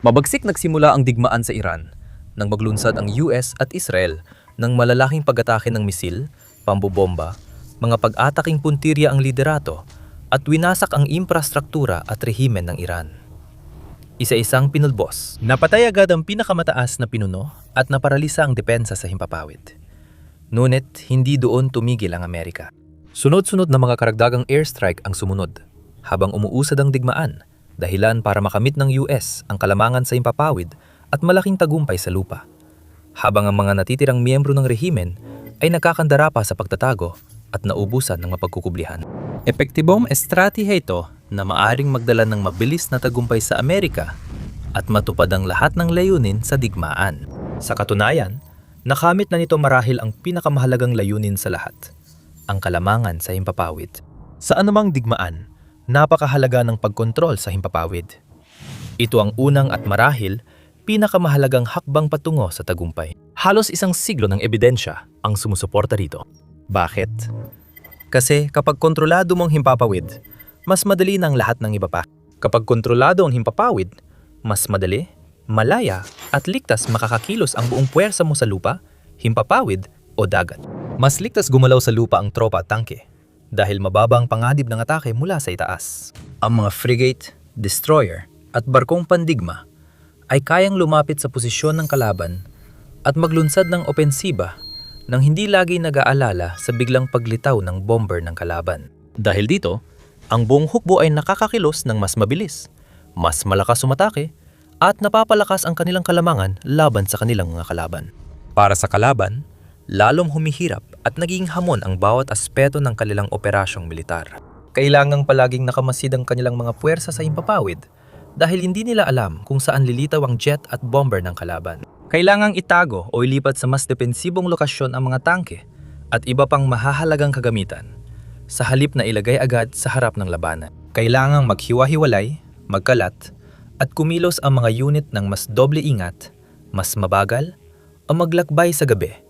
Mabagsik nagsimula ang digmaan sa Iran nang maglunsad ang US at Israel ng malalaking pag-atake ng misil, pambobomba, mga pag-ataking puntirya ang liderato at winasak ang infrastruktura at rehimen ng Iran. Isa-isang pinulbos. Napatay agad ang pinakamataas na pinuno at naparalisa ang depensa sa himpapawid. Ngunit hindi doon tumigil ang Amerika. Sunod-sunod na mga karagdagang airstrike ang sumunod habang umuusad ang digmaan, dahilan para makamit ng US ang kalamangan sa himpapawid at malaking tagumpay sa lupa. Habang ang mga natitirang miyembro ng rehimen ay nakakandara pa sa pagtatago at naubusan ng mapagkukublihan. Epektibong estratehiya ito na maaring magdala ng mabilis na tagumpay sa Amerika at matupad ang lahat ng layunin sa digmaan. Sa katunayan, nakamit na nito marahil ang pinakamahalagang layunin sa lahat, ang kalamangan sa himpapawid. Sa anumang digmaan, napakahalaga ng pagkontrol sa himpapawid. Ito ang unang at marahil pinakamahalagang hakbang patungo sa tagumpay. Halos isang siglo ng ebidensya ang sumusuporta rito. Bakit? Kasi kapag kontrolado mong himpapawid, mas madali ng lahat ng iba pa. Kapag kontrolado ang himpapawid, mas madali, malaya at ligtas makakakilos ang buong puwersa mo sa lupa, himpapawid o dagat. Mas ligtas gumalaw sa lupa ang tropa at tangke dahil mababa ang panganib ng atake mula sa itaas. Ang mga frigate, destroyer at barkong pandigma ay kayang lumapit sa posisyon ng kalaban at maglunsad ng opensiba nang hindi lagi nag-aalala sa biglang paglitaw ng bomber ng kalaban. Dahil dito, ang buong hukbo ay nakakakilos ng mas mabilis, mas malakas umatake, at napapalakas ang kanilang kalamangan laban sa kanilang mga kalaban. Para sa kalaban, lalong humihirap at naging hamon ang bawat aspeto ng kanilang operasyong militar. Kailangang palaging nakamasid ang kanilang mga puwersa sa himpapawid dahil hindi nila alam kung saan lilitaw ang jet at bomber ng kalaban. Kailangang itago o ilipat sa mas depensibong lokasyon ang mga tangke at iba pang mahahalagang kagamitan sa halip na ilagay agad sa harap ng labanan. Kailangang maghiwa-hiwalay, magkalat, at kumilos ang mga unit ng mas doble ingat, mas mabagal, o maglakbay sa gabi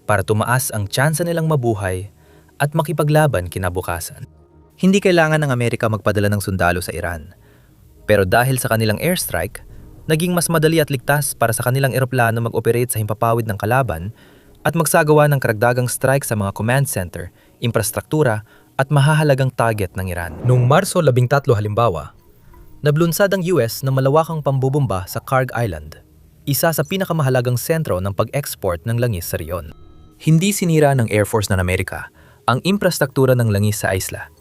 para tumaas ang tsansa nilang mabuhay at makipaglaban kinabukasan. Hindi kailangan ng Amerika magpadala ng sundalo sa Iran. Pero dahil sa kanilang airstrike, naging mas madali at ligtas para sa kanilang eroplano mag-operate sa himpapawid ng kalaban at magsagawa ng karagdagang strike sa mga command center, infrastruktura at mahahalagang target ng Iran. Noong Marso 13 halimbawa, nablunsad ang US na malawakang pambubomba sa Kharg Island, isa sa pinakamahalagang sentro ng pag-export ng langis sa riyon. Hindi sinira ng Air Force ng Amerika ang infrastruktura ng langis sa isla,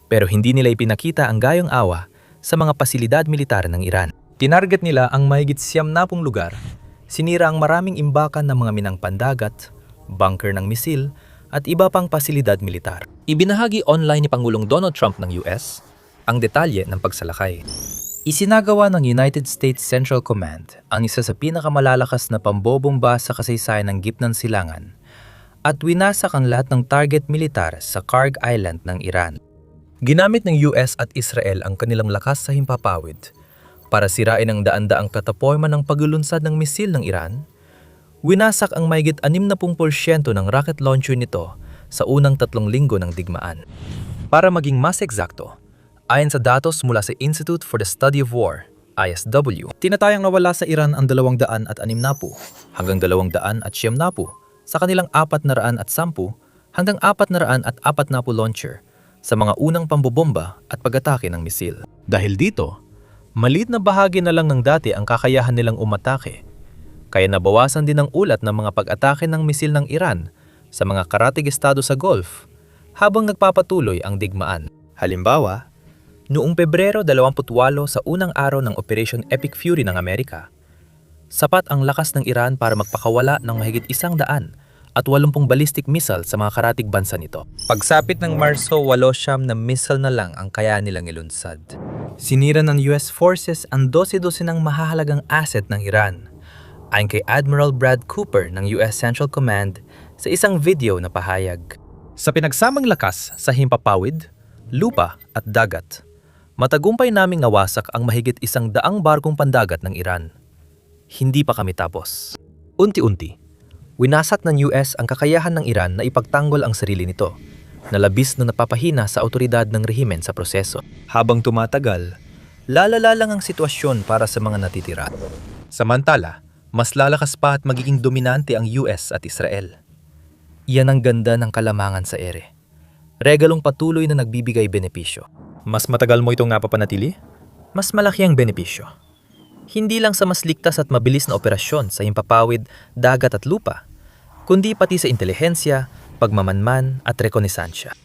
pero hindi nila ipinakita ang gayong awa sa mga pasilidad militar ng Iran. Tinarget nila ang mahigit 70 lugar, sinira ang maraming imbakan ng mga minang pandagat, bunker ng misil, at iba pang pasilidad militar. Ibinahagi online ni Pangulong Donald Trump ng US ang detalye ng pagsalakay. Isinagawa ng United States Central Command ang isa sa pinakamalalakas na pambobomba sa kasaysayan ng Gitnang Silangan at winasak ang lahat ng target militar sa Kharg Island ng Iran. Ginamit ng US at Israel ang kanilang lakas sa himpapawid para sirain ang daan-daang plataporma ng paglulunsad ng misil ng Iran. Winasak ang mahigit 60% ng rocket launcher nito sa unang 3 linggo ng digmaan. Para maging mas eksakto, ayon sa datos mula sa Institute for the Study of War, ISW, tinatayang nawala sa Iran ang 260 hanggang 270 sa kanilang 410 hanggang 440 launcher sa mga unang pambobomba at pag-atake ng misil. Dahil dito, maliit na bahagi na lang ng dati ang kakayahan nilang umatake, kaya nabawasan din ang ulat ng mga pag-atake ng misil ng Iran sa mga karatig estado sa Gulf habang nagpapatuloy ang digmaan. Halimbawa, noong Pebrero 28 sa unang araw ng Operation Epic Fury ng Amerika, sapat ang lakas ng Iran para magpakawala ng mahigit 100 at 80 ballistic missile sa mga karatig bansa nito. Pagsapit ng Marso, 80 na missile na lang ang kaya nilang ilunsad. Sinira ng US forces ang 12 ng mahahalagang asset ng Iran, ayon kay Admiral Brad Cooper ng US Central Command sa isang video na pahayag. Sa pinagsamang lakas sa himpapawid, lupa at dagat, matagumpay naming nawasak ang mahigit 100 barkong pandagat ng Iran. Hindi pa kami tapos. Unti-unti, winasak ng US ang kakayahan ng Iran na ipagtanggol ang sarili nito, na labis na napapahina sa awtoridad ng rehimen sa proseso. Habang tumatagal, lalala lang ang sitwasyon para sa mga natitira. Samantala, mas lalakas pa at magiging dominante ang US at Israel. Iyan ang ganda ng kalamangan sa ere. Regalong patuloy na nagbibigay benepisyo. Mas matagal mo itong napapanatili? Mas malaki ang benepisyo. Hindi lang sa mas ligtas at mabilis na operasyon sa himpapawid, dagat at lupa, kundi pati sa intelihensya, pagmamanman at rekonesansya.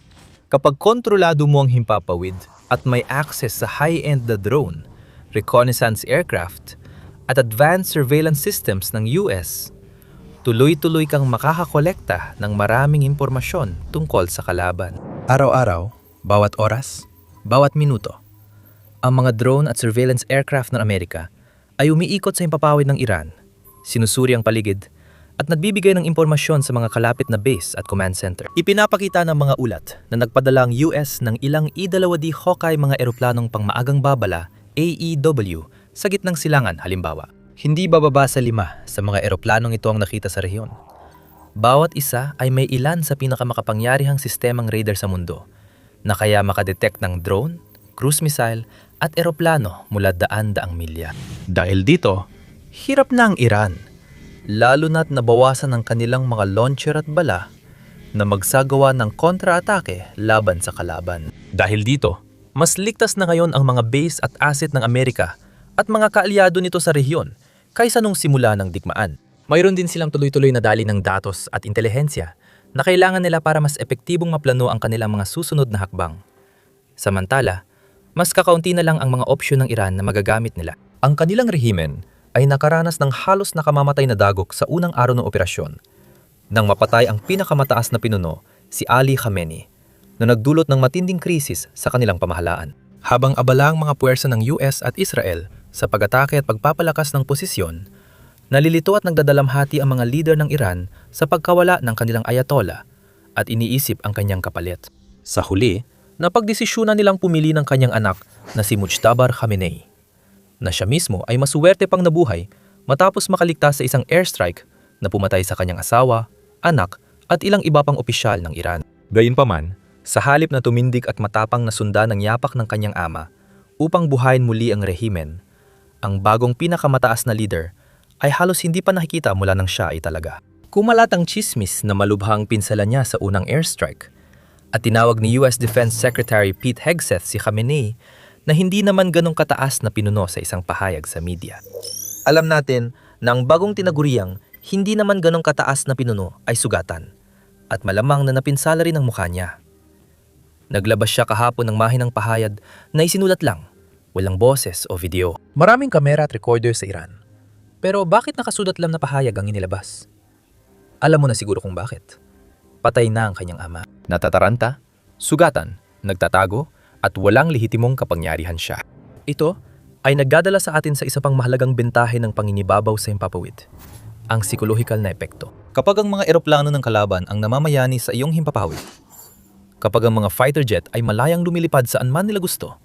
Kapag kontrolado mo ang himpapawid at may access sa high-end na drone, reconnaissance aircraft, at advanced surveillance systems ng US, tuloy-tuloy kang makakakolekta ng maraming impormasyon tungkol sa kalaban. Araw-araw, bawat oras, bawat minuto, ang mga drone at surveillance aircraft ng Amerika ay umiikot sa himpapawid ng Iran, sinusuri ang paligid, at nagbibigay ng impormasyon sa mga kalapit na base at command center. Ipinapakita ng mga ulat na nagpadala ang US ng ilang E-2D Hawkeye mga eroplanong pangmaagang babala, AEW, sa gitnang silangan halimbawa. Hindi bababa sa 5 sa mga eroplanong ito ang nakita sa rehiyon. Bawat isa ay may ilan sa pinakamakapangyarihang sistemang radar sa mundo na kaya makadetect ng drone, cruise missile at eroplano mula daan-daang milya. Dahil dito, hirap na ang Iran, lalo na't nabawasan ang kanilang mga launcher at bala na magsagawa ng kontra-atake laban sa kalaban. Dahil dito, mas ligtas na ngayon ang mga base at asset ng Amerika at mga kaalyado nito sa rehiyon kaysa nung simula ng digmaan. Mayroon din silang tuloy-tuloy na dali ng datos at intelihensya na kailangan nila para mas epektibong maplano ang kanilang mga susunod na hakbang. Samantala, mas kakaunti na lang ang mga opsyon ng Iran na magagamit nila. Ang kanilang rehimen ay nakaranas ng halos nakamamatay na dagok sa unang araw ng operasyon nang mapatay ang pinakamataas na pinuno, si Ali Khamenei, na nagdulot ng matinding krisis sa kanilang pamahalaan. Habang abala ang mga puwersa ng US at Israel sa pag-atake at pagpapalakas ng posisyon, nalilito at nagdadalamhati ang mga leader ng Iran sa pagkawala ng kanilang ayatollah at iniisip ang kanyang kapalit. Sa huli, napagdesisyunan nilang pumili ng kanyang anak na si Mujtaba Khamenei, na siya mismo ay masuwerte pang nabuhay matapos makaligtas sa isang airstrike na pumatay sa kanyang asawa, anak at ilang iba pang opisyal ng Iran. Gayunpaman, sa halip na tumindig at matapang na sundan ang yapak ng kanyang ama upang buhayin muli ang rehimen, ang bagong pinakamataas na leader ay halos hindi pa nakikita mula nang siya ay talaga. Kumalat ang chismis na malubhang pinsala niya sa unang airstrike at tinawag ni US Defense Secretary Pete Hegseth si Khamenei na hindi naman ganong kataas na pinuno sa isang pahayag sa media. Alam natin na ang bagong tinaguriang hindi naman ganong kataas na pinuno ay sugatan at malamang na napinsala rin ang mukha niya. Naglabas siya kahapon ng mahinang pahayag na isinulat lang, walang boses o video. Maraming kamera at recorder sa Iran. Pero bakit nakasulat lang na pahayag ang inilabas? Alam mo na siguro kung bakit. Patay na ang kanyang ama. Natataranta, sugatan, nagtatago, at walang lehitimong kapangyarihan siya. Ito ay nagdadala sa atin sa isa pang mahalagang bentahe ng panginibabaw sa himpapawid, ang psikolohikal na epekto. Kapag ang mga eroplano ng kalaban ang namamayani sa iyong himpapawid, kapag ang mga fighter jet ay malayang lumilipad saan man nila gusto,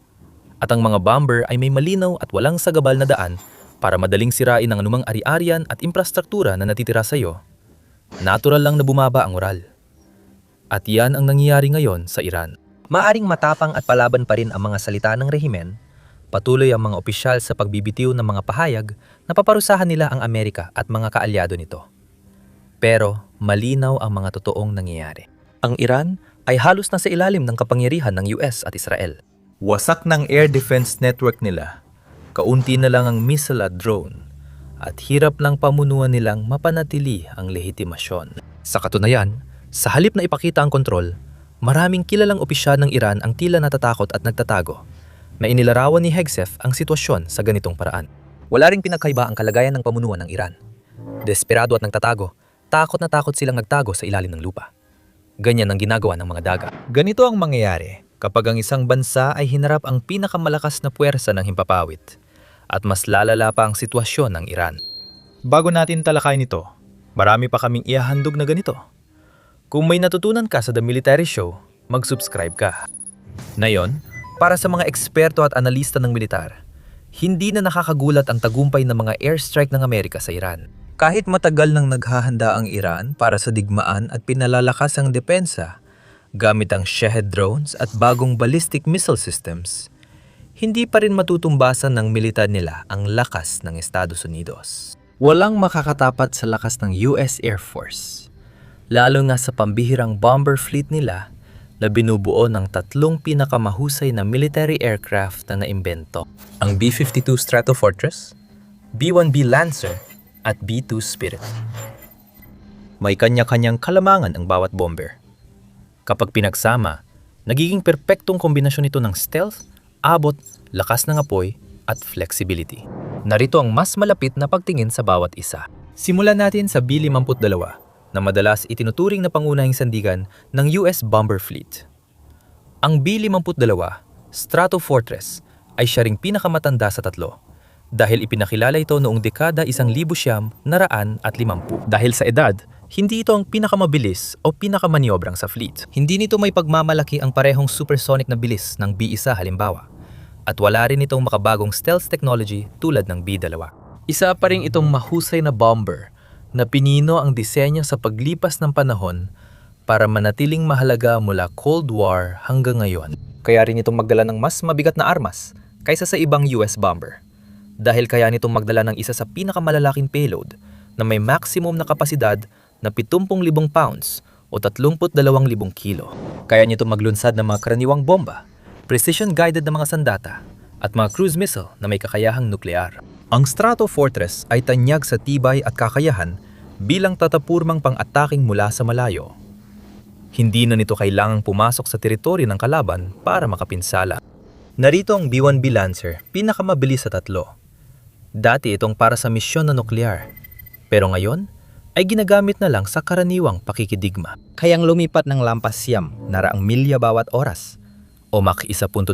at ang mga bomber ay may malinaw at walang sagabal na daan para madaling sirain ang anumang ari-arian at infrastruktura na natitira sa iyo, natural lang na bumaba ang moral. At yan ang nangyayari ngayon sa Iran. Maaring matapang at palaban pa rin ang mga salita ng rehimen, patuloy ang mga opisyal sa pagbibitiw ng mga pahayag na paparusahan nila ang Amerika at mga kaalyado nito. Pero malinaw ang mga totoong nangyayari. Ang Iran ay halos nasa ilalim ng kapangyarihan ng US at Israel. Wasak ng air defense network nila, kaunti na lang ang missile at drone, at hirap lang pamunuan nilang mapanatili ang lehitimasyon. Sa katunayan, sa halip na ipakita ang kontrol, maraming kilalang opisyal ng Iran ang tila natatakot at nagtatago na inilarawan ni Hegseth ang sitwasyon sa ganitong paraan. Wala ring pinagkaiba ang kalagayan ng pamunuan ng Iran. Desperado at nagtatago, takot na takot silang nagtago sa ilalim ng lupa. Ganyan ang ginagawa ng mga daga. Ganito ang mangyayari kapag ang isang bansa ay hinarap ang pinakamalakas na puwersa ng himpapawid at mas lalala pa ang sitwasyon ng Iran. Bago natin talakayin ito, marami pa kaming ihahandog na ganito. Kung may natutunan ka sa The Military Show, mag-subscribe ka. Ngayon, para sa mga eksperto at analista ng militar, hindi na nakakagulat ang tagumpay ng mga airstrike ng Amerika sa Iran. Kahit matagal nang naghahanda ang Iran para sa digmaan at pinalalakas ang depensa gamit ang Shahed drones at bagong ballistic missile systems, hindi pa rin matutumbasan ng militar nila ang lakas ng Estados Unidos. Walang makakatapat sa lakas ng US Air Force, lalo na sa pambihirang bomber fleet nila na binubuo ng tatlong pinakamahusay na military aircraft na naimbento. Ang B-52 Stratofortress, B-1B Lancer, at B-2 Spirit. May kanya-kanyang kalamangan ang bawat bomber. Kapag pinagsama, nagiging perpektong kombinasyon ito ng stealth, abot, lakas ng apoy, at flexibility. Narito ang mas malapit na pagtingin sa bawat isa. Simulan natin sa B-52 na madalas itinuturing na pangunahing sandigan ng US bomber fleet. Ang B-52 Stratofortress ay siya ring pinakamatanda sa tatlo dahil ipinakilala ito noong dekada 1950. Dahil sa edad, hindi ito ang pinakamabilis o pinakamaniyobrang sa fleet. Hindi nito may pagmamalaki ang parehong supersonic na bilis ng B-1 halimbawa. At wala rin itong makabagong stealth technology tulad ng B-2. Isa pa rin itong mahusay na bomber na pinino ang disenyo sa paglipas ng panahon para manatiling mahalaga mula Cold War hanggang ngayon. Kaya rin itong magdala ng mas mabigat na armas kaysa sa ibang US bomber. Dahil kaya nitong magdala ng isa sa pinakamalalaking payload na may maximum na kapasidad na 70,000 pounds o 32,000 kilo. Kaya nitong maglunsad ng mga karaniwang bomba, precision-guided na mga sandata, at mga cruise missile na may kakayahang nuklear. Ang Stratofortress ay tanyag sa tibay at kakayahan bilang tatapurmang pang-ataking mula sa malayo. Hindi na nito kailangang pumasok sa teritoryo ng kalaban para makapinsala. Narito ang B-1B Lancer, pinakamabilis sa tatlo. Dati itong para sa misyon na nuklear, pero ngayon ay ginagamit na lang sa karaniwang pakikidigma. Kayang lumipat ng lampas siyam na raang milya bawat oras. O Mach 1.2,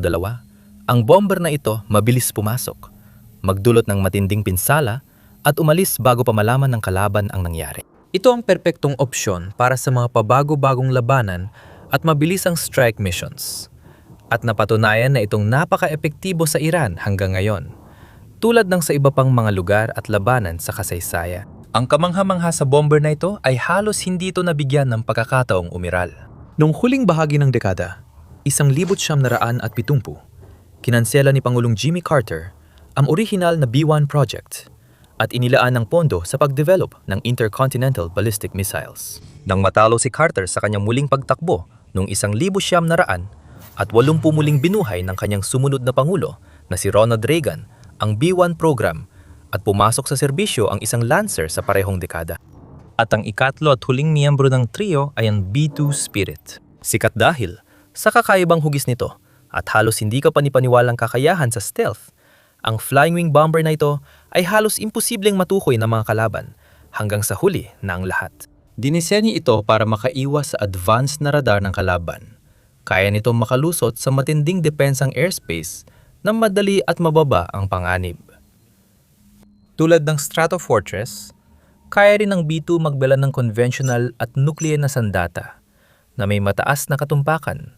ang bomber na ito mabilis pumasok, magdulot ng matinding pinsala at umalis bago pa malaman ng kalaban ang nangyari. Ito ang perpektong opsyon para sa mga pabago-bagong labanan at mabilisang strike missions. At napatunayan na itong napaka-epektibo sa Iran hanggang ngayon, tulad ng sa iba pang mga lugar at labanan sa kasaysayan. Ang kamangha-mangha sa bomber na ito ay halos hindi ito nabigyan ng pagkakataong umiral. Noong huling bahagi ng dekada, 1970, kinansela ni Pangulong Jimmy Carter ang orihinal na B-1 project at inilaan ng pondo sa pagdevelop ng intercontinental ballistic missiles. Nang matalo si Carter sa kanyang muling pagtakbo noong 1980 at 80 muling binuhay ng kanyang sumunod na Pangulo na si Ronald Reagan ang B-1 program at pumasok sa serbisyo ang isang Lancer sa parehong dekada. At ang ikatlo at huling miyembro ng trio ay ang B-2 Spirit. Sikat dahil sa kakaibang hugis nito at halos hindi ka panipaniwalang kakayahan sa stealth, ang flying wing bomber na ito ay halos imposibleng matukoy ng mga kalaban hanggang sa huli na ang lahat. Dinisenyo ito para makaiwas sa advanced na radar ng kalaban. Kaya nitong makalusot sa matinding depensang airspace na madali at mababa ang panganib. Tulad ng Stratofortress, kaya rin ng B-2 magbela ng conventional at nuclear na sandata na may mataas na katumpakan.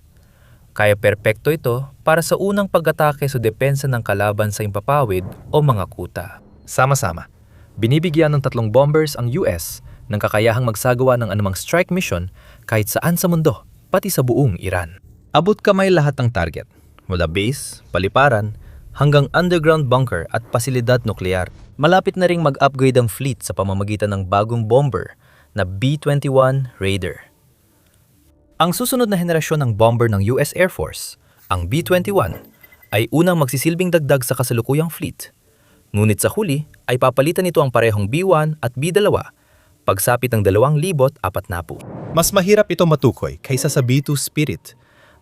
Kaya perpekto ito para sa unang pag-atake sa depensa ng kalaban sa impapawid o mga kuta. Sama-sama, binibigyan ng tatlong bombers ang US ng kakayahang magsagawa ng anumang strike mission kahit saan sa mundo, pati sa buong Iran. Abot kamay lahat ng target, mula base, paliparan, hanggang underground bunker at pasilidad nuklear. Malapit na ring mag-upgrade ang fleet sa pamamagitan ng bagong bomber na B-21 Raider. Ang susunod na henerasyon ng bomber ng US Air Force, ang B-21, ay unang magsisilbing dagdag sa kasalukuyang fleet. Ngunit sa huli ay papalitan nito ang parehong B-1 at B-2 pagsapit ng 2040. Mas mahirap ito matukoy kaysa sa B-2 Spirit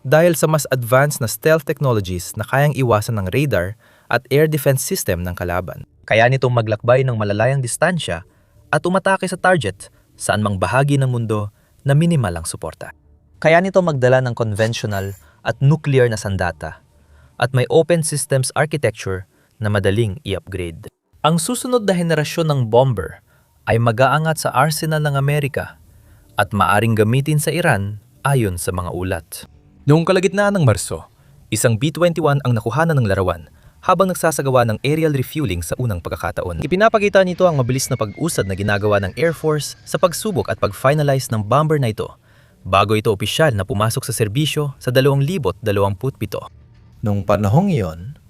dahil sa mas advanced na stealth technologies na kayang iwasan ng radar at air defense system ng kalaban. Kaya nitong maglakbay ng malalayang distansya at umatake sa target saan mang bahagi ng mundo na minimal ang suporta. Kaya nito magdala ng conventional at nuclear na sandata at may open systems architecture na madaling i-upgrade. Ang susunod na henerasyon ng bomber ay mag-aangat sa arsenal ng Amerika at maaring gamitin sa Iran ayon sa mga ulat. Noong kalagitnaan ng Marso, isang B-21 ang nakuhanan ng larawan habang nagsasagawa ng aerial refueling sa unang pagkakataon. Ipinapakita nito ang mabilis na pag-usad na ginagawa ng Air Force sa pagsubok at pag-finalize ng bomber na ito bago ito opisyal na pumasok sa serbisyo sa 2027. Noong panahong iyon,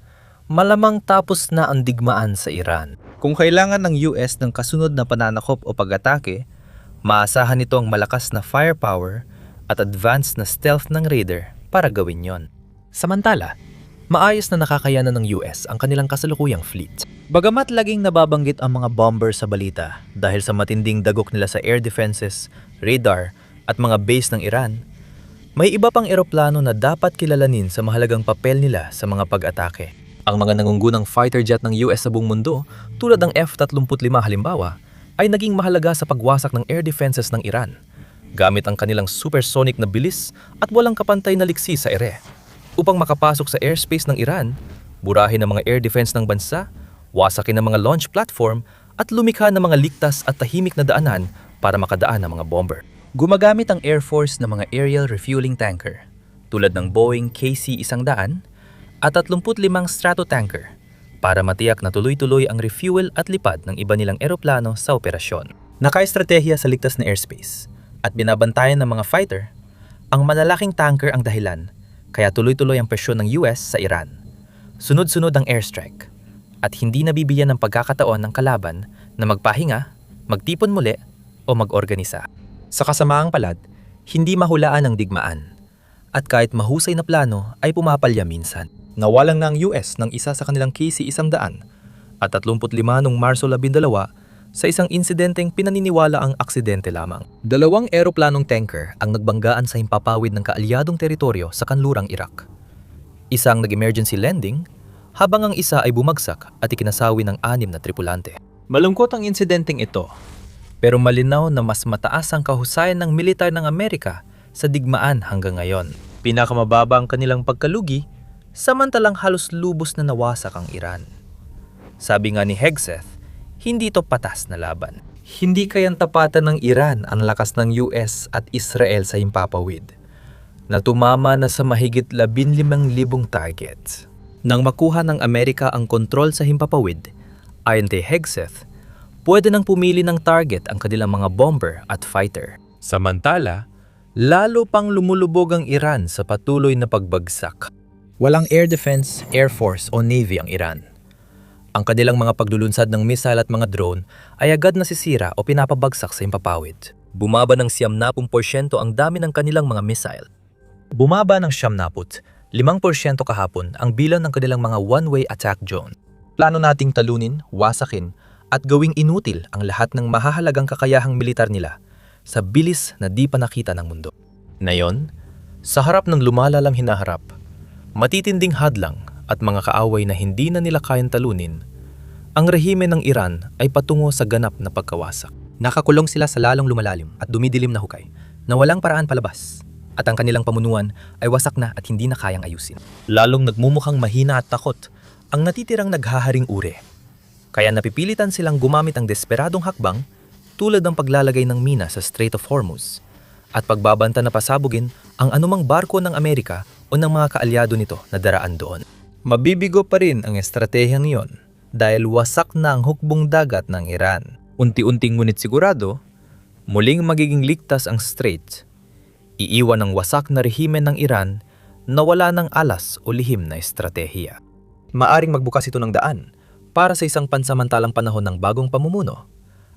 malamang tapos na ang digmaan sa Iran. Kung kailangan ng US ng kasunod na pananakop o pag-atake, maasahan nito ang malakas na firepower at advanced na stealth ng raider para gawin yon. Samantala, maayos na nakakayanan ng US ang kanilang kasalukuyang fleet. Bagamat laging nababanggit ang mga bomber sa balita dahil sa matinding dagok nila sa air defenses, radar at mga base ng Iran, may iba pang eroplano na dapat kilalanin sa mahalagang papel nila sa mga pag-atake. Ang mga nangungunang fighter jet ng US sa buong mundo, tulad ng F-35 halimbawa, ay naging mahalaga sa pagwasak ng air defenses ng Iran, gamit ang kanilang supersonic na bilis at walang kapantay na liksi sa ere. Upang makapasok sa airspace ng Iran, burahin ang mga air defense ng bansa, wasakin ang mga launch platform at lumikha ng mga ligtas at tahimik na daanan para makadaan ang mga bomber. Gumagamit ang Air Force ng mga aerial refueling tanker tulad ng Boeing KC-100 at 35 Stratotanker para matiyak na tuloy-tuloy ang refuel at lipad ng iba nilang eroplano sa operasyon. Naka-estratehiya sa ligtas na airspace at binabantayan ng mga fighter, ang malalaking tanker ang dahilan kaya tuloy-tuloy ang presyon ng US sa Iran. Sunod-sunod ang airstrike at hindi nabibigyan ng pagkakataon ng kalaban na magpahinga, magtipon muli o mag-organisa. Sa kasamaang palad, hindi mahulaan ang digmaan at kahit mahusay na plano ay pumapalya minsan. Nawalan na ang US ng isa sa kanilang KC-100 at 35 noong Marso 12 sa isang insidenteng pinaniniwala ang aksidente lamang. Dalawang eroplanong tanker ang nagbanggaan sa himpapawid ng kaalyadong teritoryo sa kanlurang Iraq. Isang nag-emergency landing habang ang isa ay bumagsak at ikinasawi ng 6 na tripulante. Malungkot ang insidenteng ito, pero malinaw na mas mataas ang kahusayan ng militar ng Amerika sa digmaan hanggang ngayon. Pinakamababa ang kanilang pagkalugi, samantalang halos lubos na nawasak ang Iran. Sabi nga ni Hegseth, hindi ito patas na laban. Hindi kayang tapatan ng Iran ang lakas ng US at Israel sa himpapawid, na tumama na sa mahigit 15,000 targets. Nang makuha ng Amerika ang kontrol sa himpapawid, ayon kay Hegseth, pwede nang pumili ng target ang kanilang mga bomber at fighter. Samantala, lalo pang lumulubog ang Iran sa patuloy na pagbagsak. Walang air defense, air force o navy ang Iran. Ang kanilang mga paglulunsad ng missile at mga drone ay agad nasisira o pinapabagsak sa himpapawid. Bumaba ng 70% ang dami ng kanilang mga missile. Bumaba ng 70%, 5% kahapon ang bilang ng kanilang mga one-way attack drone. Plano nating talunin, wasakin, at gawing inutil ang lahat ng mahahalagang kakayahang militar nila sa bilis na di pa nakita ng mundo. Ngayon, sa harap ng lumalalang hinaharap, matitinding hadlang at mga kaaway na hindi na nila kayang talunin, ang rehime ng Iran ay patungo sa ganap na pagkawasak. Nakakulong sila sa lalong lumalalim at dumidilim na hukay na walang paraan palabas, at ang kanilang pamunuan ay wasak na at hindi na kayang ayusin. Lalong nagmumukhang mahina at takot ang natitirang naghaharing ure. Kaya napipilitan silang gumamit ang desperadong hakbang tulad ng paglalagay ng mina sa Strait of Hormuz at pagbabanta na pasabugin ang anumang barko ng Amerika o ng mga kaalyado nito na daraan doon. Mabibigo pa rin ang estratehiyang iyon dahil wasak na ang hukbong dagat ng Iran. Unti-unting ngunit sigurado, muling magiging ligtas ang strait. Iiwan ang wasak na rehime ng Iran na wala ng alas o lihim na estratehiya. Maaring magbukas ito ng daan para sa isang pansamantalang panahon ng bagong pamumuno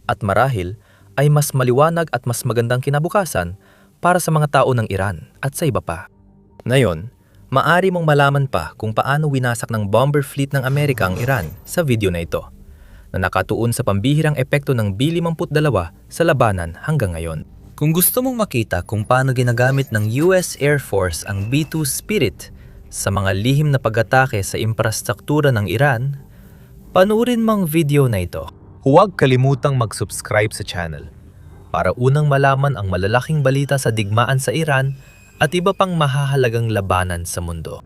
at marahil ay mas maliwanag at mas magandang kinabukasan para sa mga tao ng Iran at sa iba pa. Ngayon, maaari mong malaman pa kung paano winasak ng bomber fleet ng Amerika ang Iran sa video na ito, na nakatuon sa pambihirang epekto ng B-52 sa labanan hanggang ngayon. Kung gusto mong makita kung paano ginagamit ng US Air Force ang B-2 Spirit sa mga lihim na pag-atake sa infrastruktura ng Iran, panuorin mo ang video na ito. Huwag kalimutang mag-subscribe sa channel para unang malaman ang malalaking balita sa digmaan sa Iran at iba pang mahahalagang labanan sa mundo.